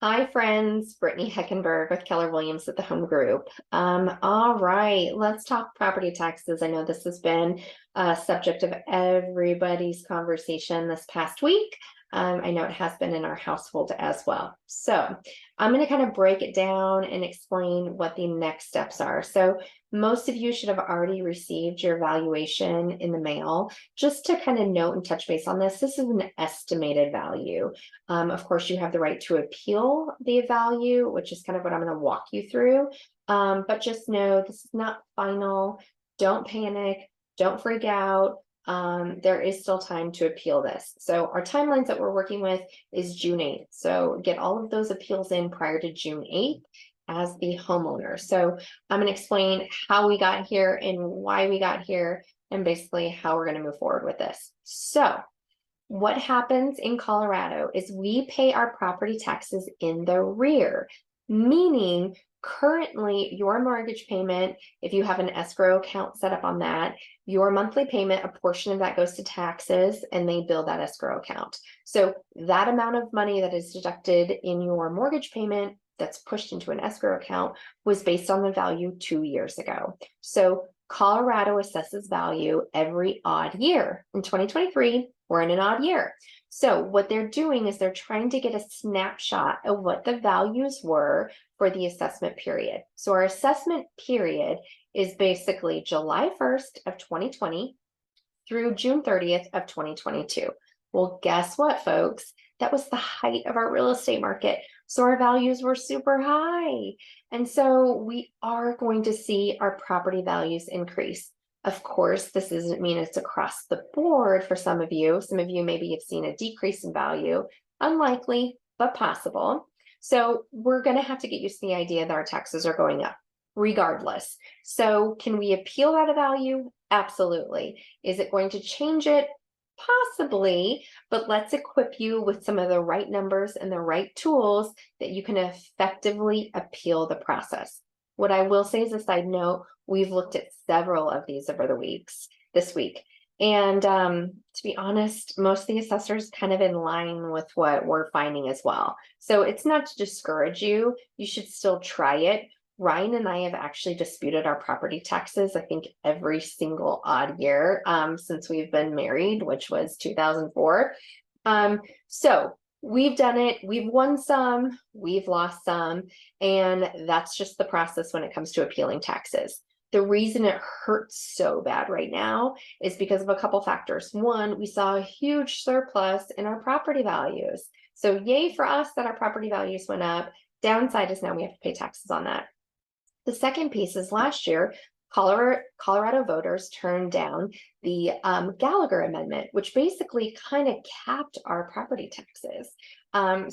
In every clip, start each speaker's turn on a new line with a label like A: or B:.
A: Hi, friends. Brittany Heckenberg with Keller Williams at the Home Group. All right, let's talk property taxes. I know this has been a subject of everybody's conversation this past week. I know it has been in our household as well. So I'm going to kind of break it down and explain what the next steps are. So most of you should have already received your valuation in the mail. Just to kind of note and touch base on this, this is an estimated value. Of course, you have the right to appeal the value, which is kind of what I'm going to walk you through. But just know this is not final. Don't panic. Don't freak out. There is still time to appeal this. So our timelines that we're working with is June 8th. So get all of those appeals in prior to June 8th as the homeowner. So I'm going to explain how we got here and why we got here and basically how we're going to move forward with this. So what happens in Colorado is we pay our property taxes in the rear, meaning currently your mortgage payment, if you have an escrow account set up on that, your monthly payment, a portion of that goes to taxes and they bill that escrow account. So that amount of money that is deducted in your mortgage payment that's pushed into an escrow account was based on the value 2 years ago. So Colorado assesses value every odd year. In 2023, we're in an odd year. So what they're doing is they're trying to get a snapshot of what the values were for the assessment period. So our assessment period is basically July 1st of 2020 through June 30th of 2022. Well, guess what, folks? That was the height of our real estate market. So our values were super high. And so we are going to see our property values increase. Of course, this doesn't mean it's across the board for some of you. Some of you maybe have seen a decrease in value. Unlikely, but possible. So we're going to have to get used to the idea that our taxes are going up regardless. So can we appeal that value? Absolutely. Is it going to change it? Possibly, but let's equip you with some of the right numbers and the right tools that you can effectively appeal the process. What I will say as a side note, we've looked at several of these over this week. And to be honest, most of the assessors kind of in line with what we're finding as well. So it's not to discourage you. You should still try it. Ryan and I have actually disputed our property taxes, I think, every single odd year since we've been married, which was 2004. So we've done it. We've won some, we've lost some, and that's just the process when it comes to appealing taxes. The reason it hurts so bad right now is because of a couple factors. One, we saw a huge surplus in our property values. So yay for us that our property values went up. Downside is now we have to pay taxes on that. The second piece is last year, Colorado voters turned down the Gallagher Amendment, which basically kind of capped our property taxes.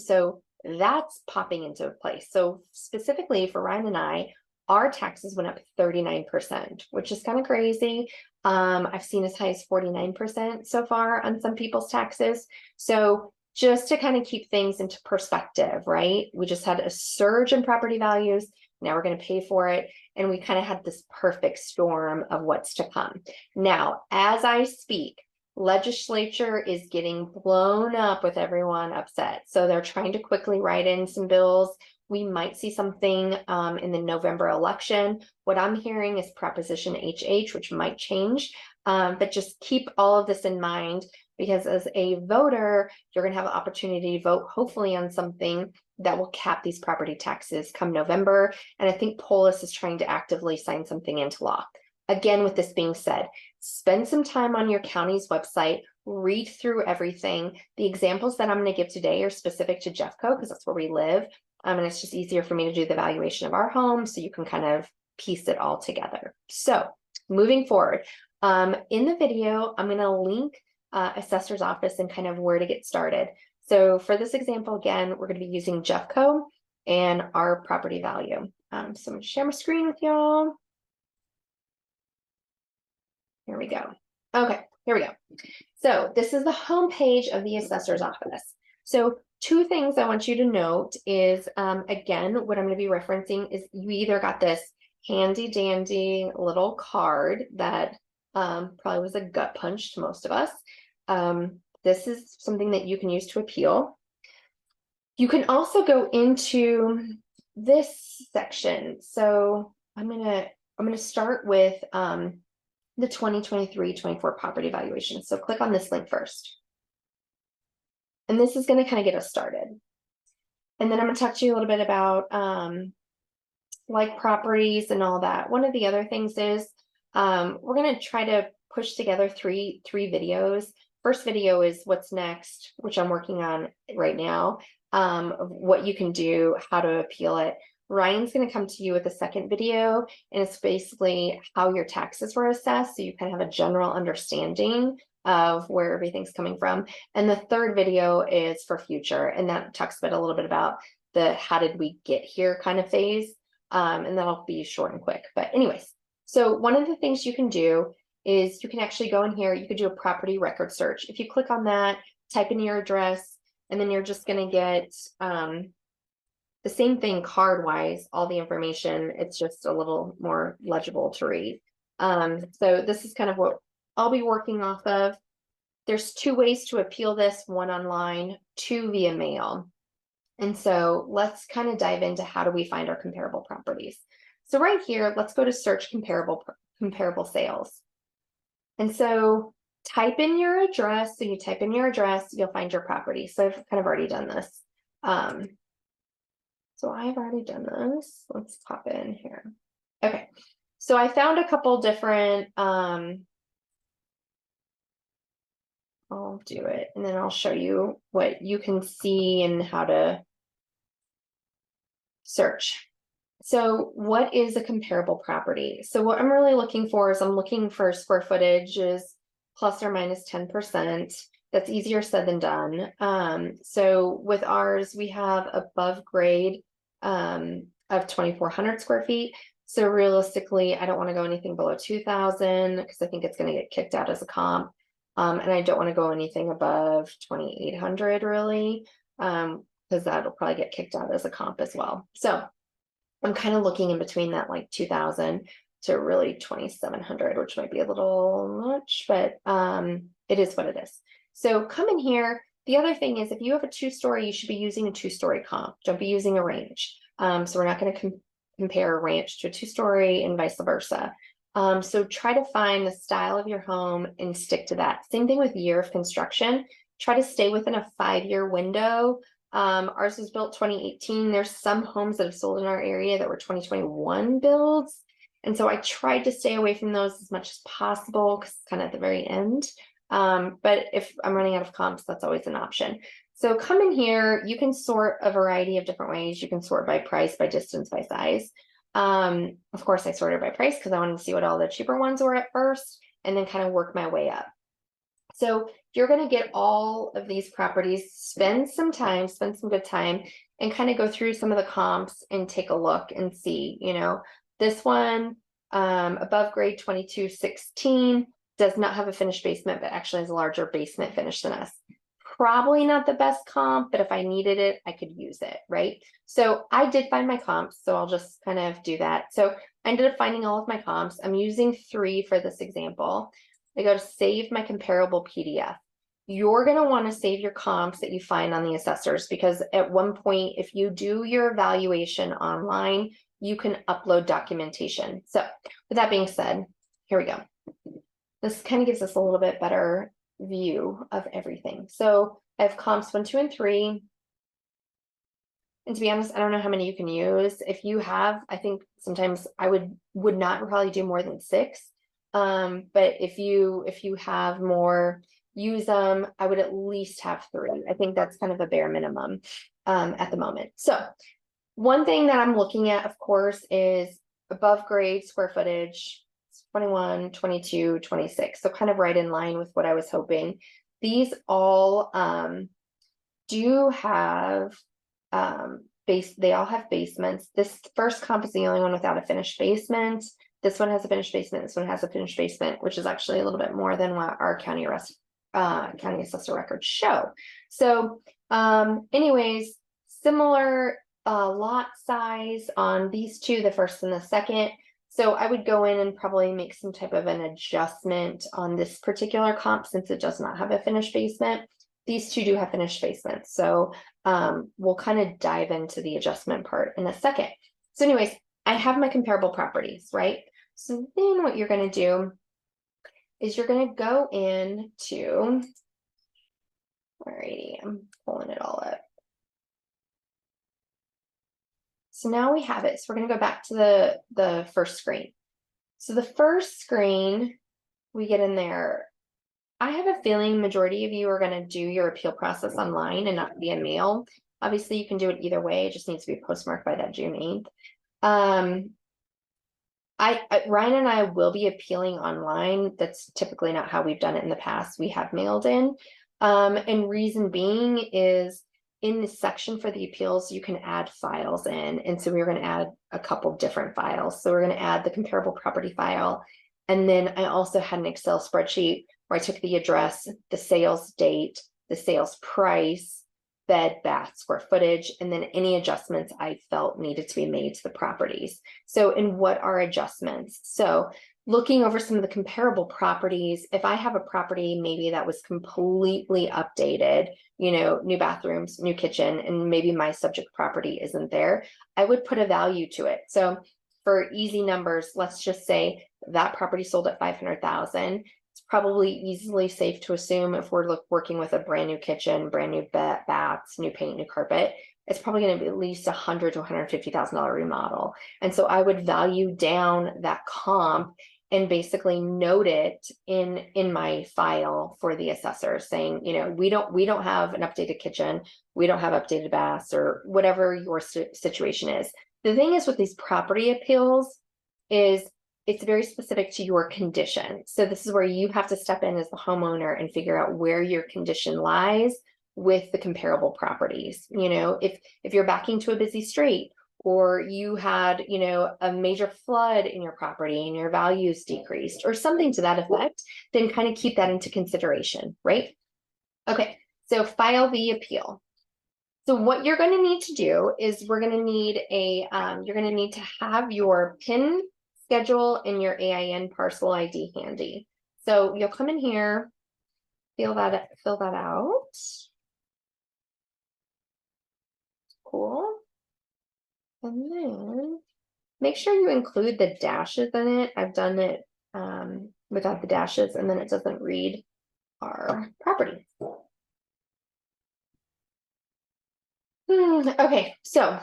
A: So that's popping into place. So specifically for Ryan and I, our taxes went up 39%, which is kind of crazy. I've seen as high as 49% so far on some people's taxes. So just to kind of keep things into perspective, right? We just had a surge in property values. Now we're going to pay for it. And we kind of had this perfect storm of what's to come. Now, as I speak, legislature is getting blown up with everyone upset. So they're trying to quickly write in some bills. We might see something in the November election. What I'm hearing is Proposition HH, which might change. But just keep all of this in mind, because as a voter, you're going to have an opportunity to vote, hopefully, on something that will cap these property taxes come November. And I think Polis is trying to actively sign something into law. Again, with this being said, spend some time on your county's website, read through everything. The examples that I'm going to give today are specific to Jeffco because that's where we live. And it's just easier for me to do the valuation of our home so you can kind of piece it all together. So moving forward, in the video, I'm going to link assessor's office and kind of where to get started. So for this example, again, we're going to be using Jeffco and our property value. So I'm going to share my screen with y'all. Here we go. Okay, here we go. So this is the home page of the assessor's office. So two things I want you to note is, again, what I'm going to be referencing is you either got this handy dandy little card that probably was a gut punch to most of us. This is something that you can use to appeal. You can also go into this section. So I'm gonna start with the 2023-24 property valuation. So click on this link first. And this is going to kind of get us started. And then I'm going to talk to you a little bit about like properties and all that. One of the other things is we're going to try to push together three videos. First video is what's next, which I'm working on right now, of what you can do, how to appeal it. Ryan's going to come to you with a second video, and it's basically how your taxes were assessed, so you kind of have a general understanding of where everything's coming from. And the third video is for future, and that talks about a little bit about the how did we get here kind of phase, and that'll be short and quick. But anyways, so one of the things you can do is you can actually go in here, you could do a property record search. If you click on that, type in your address, and then you're just going to get the same thing card wise, all the information. It's just a little more legible to read. So this is kind of what I'll be working off of. There's two ways to appeal this, one online, two via mail. And so let's kind of dive into how do we find our comparable properties. So right here, let's go to search comparable sales. And so type in your address. So you type in your address, you'll find your property. So I've kind of already done this. So I've already done this. Let's pop in here. Okay. So I found a couple different, I'll do it and then I'll show you what you can see and how to search. So what is a comparable property? So what I'm really looking for is I'm looking for square footage is plus or minus 10%. That's easier said than done. So with ours, we have above grade of 2,400 square feet. So realistically, I don't want to go anything below 2,000 because I think it's going to get kicked out as a comp. And I don't want to go anything above 2,800 really, because that'll probably get kicked out as a comp as well. So I'm kind of looking in between that like 2,000 to really 2,700, which might be a little much, but it is what it is. So come in here. The other thing is if you have a 2-story, you should be using a 2-story comp. Don't be using a range. So we're not going to compare a ranch to a 2-story and vice versa. So try to find the style of your home and stick to that. Same thing with year of construction. Try to stay within a 5-year window. Ours was built 2018. There's some homes that have sold in our area that were 2021 builds. And so I tried to stay away from those as much as possible because it's kind of at the very end. But if I'm running out of comps, that's always an option. So come in here, you can sort a variety of different ways. You can sort by price, by distance, by size. Of course, I sorted by price because I wanted to see what all the cheaper ones were at first and then kind of work my way up. So you're going to get all of these properties, spend some time, spend some good time, and kind of go through some of the comps and take a look and see, you know, this one, above grade 2216, does not have a finished basement, but actually has a larger basement finish than us. Probably not the best comp, but if I needed it, I could use it, right? So I did find my comps, so I'll just kind of do that. So I ended up finding all of my comps. I'm using 3 for this example. I go to save my comparable PDF. You're going to want to save your comps that you find on the assessors because at one point, if you do your evaluation online, you can upload documentation. So with that being said, here we go. This kind of gives us a little bit better view of everything. So I have comps 1, 2, and 3. And to be honest, I don't know how many you can use. If you have, I think sometimes I would not probably do more than 6. But if you have more, use them. I would at least have 3. I think that's kind of a bare minimum at the moment. So one thing that I'm looking at, of course, is above grade square footage. 21, 22, 26. So kind of right in line with what I was hoping. These all do have they all have basements. This first comp is the only one without a finished basement. This one has a finished basement. This one has a finished basement, which is actually a little bit more than what our county assessor records show. So anyways, similar lot size on these two, the first and the second. So I would go in and probably make some type of an adjustment on this particular comp since it does not have a finished basement. these two do have finished basements. So we'll kind of dive into the adjustment part in a second. So anyways, I have my comparable properties, right? So then what you're going to do is you're going to go into, alrighty, I'm pulling it all up. So now we have it. So we're going to go back to the first screen. So the first screen we get in there, I have a feeling majority of you are going to do your appeal process online and not via mail. Obviously, you can do it either way. It just needs to be postmarked by that June 8th. Ryan and I will be appealing online. That's typically not how we've done it in the past. We have mailed in. And reason being is in this section for the appeals, you can add files in. And so we're going to add a couple different files. So we're going to add the comparable property file. And then I also had an Excel spreadsheet where I took the address, the sales date, the sales price, bed, bath, square footage, and then any adjustments I felt needed to be made to the properties. So, and what are adjustments? So looking over some of the comparable properties, if I have a property maybe that was completely updated, you know, new bathrooms, new kitchen, and maybe my subject property isn't there, I would put a value to it. So for easy numbers, let's just say that property sold at 500,000. It's probably easily safe to assume if we're working with a brand new kitchen, brand new baths, new paint, new carpet, it's probably going to be at least $100,000 to $150,000 remodel. And so I would value down that comp and basically note it in my file for the assessor, saying, you know, we don't have an updated kitchen, we don't have updated baths, or whatever your situation is. The thing is with these property appeals is it's very specific to your condition. So this is where you have to step in as the homeowner and figure out where your condition lies with the comparable properties. You know, if you're backing to a busy street, or you had, you know, a major flood in your property and your values decreased, or something to that effect, then kind of keep that into consideration, right? Okay, so file the appeal. So what you're going to need to do is we're going to need you're going to need to have your PIN schedule and your AIN parcel ID handy. So you'll come in here, fill that out. Cool. And then make sure you include the dashes in it. I've done it without the dashes, and then it doesn't read our property. Okay, so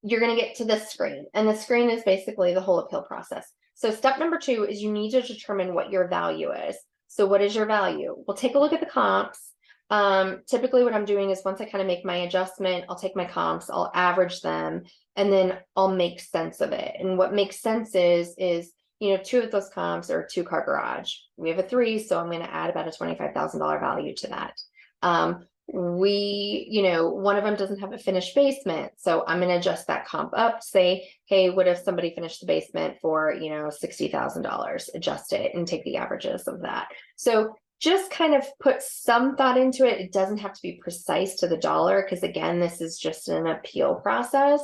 A: you're going to get to this screen, and the screen is basically the whole appeal process. So step number 2 is you need to determine what your value is. So what is your value? We'll take a look at the comps. Typically what I'm doing is once I kind of make my adjustment, I'll take my comps, I'll average them, and then I'll make sense of it. And what makes sense is, you know, 2 of those comps are a 2-car garage. We have a 3, so I'm going to add about a $25,000 value to that. You know, one of them doesn't have a finished basement, so I'm going to adjust that comp up, say, hey, what if somebody finished the basement for, you know, $60,000, adjust it and take the averages of that. So just kind of put some thought into it. It doesn't have to be precise to the dollar, because again, this is just an appeal process.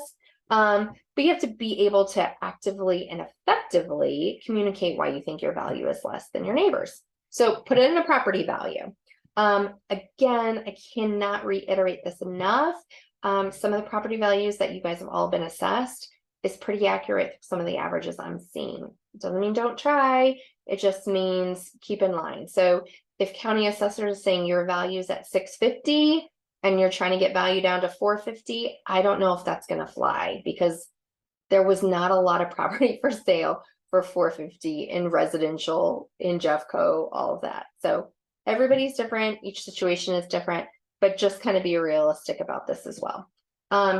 A: But you have to be able to actively and effectively communicate why you think your value is less than your neighbors. So put it in a property value. Again, I cannot reiterate this enough. Some of the property values that you guys have all been assessed is pretty accurate for some of the averages I'm seeing. It doesn't mean don't try. It just means keep in line. So if county assessor is saying your value is at 650 and you're trying to get value down to 450, I don't know if that's going to fly, because there was not a lot of property for sale for 450 in residential, in Jeffco, all of that. So everybody's different. Each situation is different, but just kind of be realistic about this as well.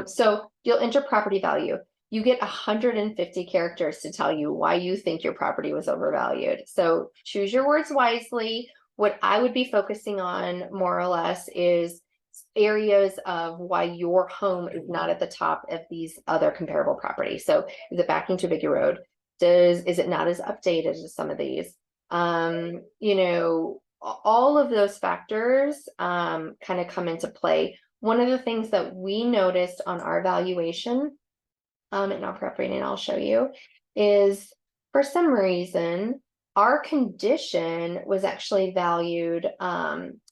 A: So you'll enter property value. You get 150 characters to tell you why you think your property was overvalued. So choose your words wisely. What I would be focusing on more or less is areas of why your home is not at the top of these other comparable properties. So is it backing to a bigger road? Is it not as updated as some of these? You know, all of those factors kind of come into play. One of the things that we noticed on our valuation, and I'll prep reading, I'll show you, is for some reason, our condition was actually valued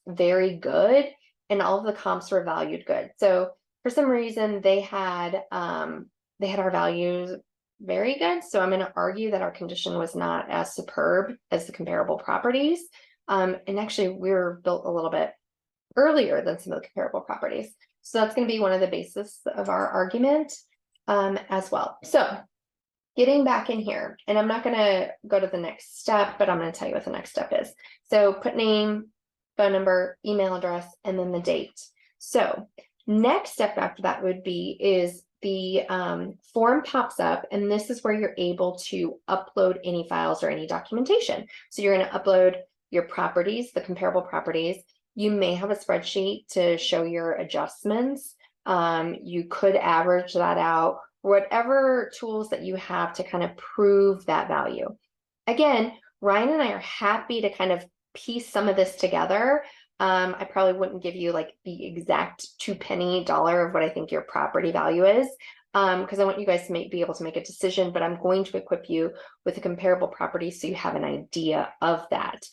A: very good, and all of the comps were valued good. So for some reason they had our values very good. So I'm going to argue that our condition was not as superb as the comparable properties. And actually we were built a little bit earlier than some of the comparable properties. So that's going to be one of the basis of our argument as well. So getting back in here, and I'm not going to go to the next step, but I'm going to tell you what the next step is. So put name, phone number, email address, and then the date. So next step after that would be is the form pops up, and this is where you're able to upload any files or any documentation. So you're going to upload your properties, the comparable properties. You may have a spreadsheet to show your adjustments. You could average that out, whatever tools that you have to kind of prove that value. Again, Ryan and I are happy to kind of piece some of this together. I probably wouldn't give you like the exact $2 of what I think your property value is, because I want you guys to be able to make a decision, but I'm going to equip you with a comparable property so you have an idea of that.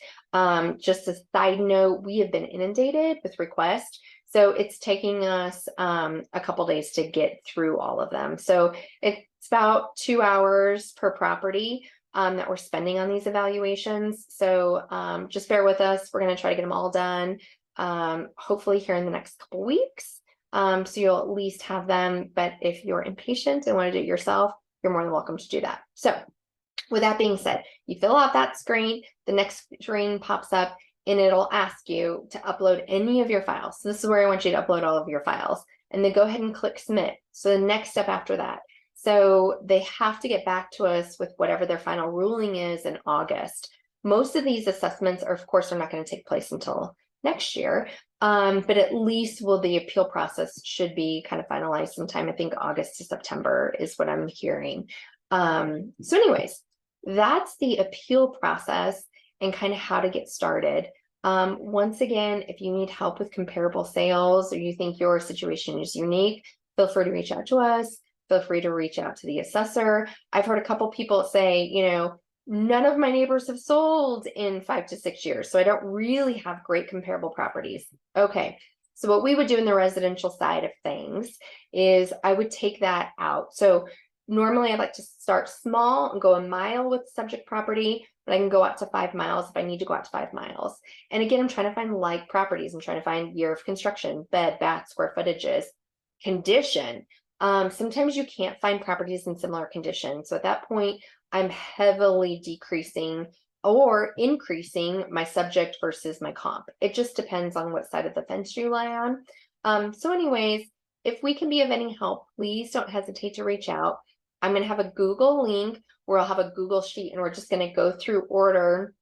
A: Just a side note, we have been inundated with requests, so it's taking us a couple days to get through all of them. So it's about 2 hours per property that we're spending on these evaluations. So just bear with us. We're going to try to get them all done, hopefully here in the next couple weeks. So you'll at least have them. But if you're impatient and want to do it yourself, you're more than welcome to do that. So with that being said, you fill out that screen, the next screen pops up, and it'll ask you to upload any of your files. So this is where I want you to upload all of your files, and then go ahead and click submit. So the next step after that. So they have to get back to us with whatever their final ruling is in August. Most of these assessments are, of course, are not going to take place until next year, but at least the appeal process should be kind of finalized sometime. I think August to September is what I'm hearing. So anyways, that's the appeal process and kind of how to get started. Once again, if you need help with comparable sales or you think your situation is unique, feel free to reach out to us. Feel free to reach out to the assessor. I've heard a couple people say, you know, none of my neighbors have sold in 5 to 6 years, so I don't really have great comparable properties. Okay, so what we would do in the residential side of things is I would take that out. So normally I'd like to start small and go a mile with subject property, but I can go out to 5 miles if I need to go out to 5 miles. And again, I'm trying to find like properties. I'm trying to find year of construction, bed, bath, square footages, condition. Sometimes you can't find properties in similar conditions. So at that point, I'm heavily decreasing or increasing my subject versus my comp. It just depends on what side of the fence you lie on. So anyways, if we can be of any help, please don't hesitate to reach out. I'm going to have a Google link where I'll have a Google sheet, and we're just going to go through order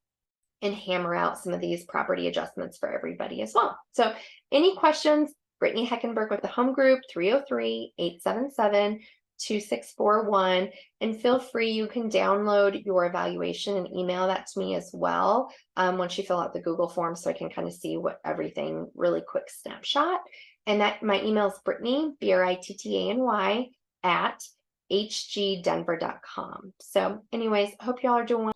A: and hammer out some of these property adjustments for everybody as well. So any questions? Brittany Heckenberg with the Home Group, 303-877-2641. And feel free, you can download your evaluation and email that to me as well once you fill out the Google form, so I can kind of see what everything, really quick snapshot. And that my email is Brittany, BRITTANY, at hgdenver.com. So anyways, hope y'all are doing well.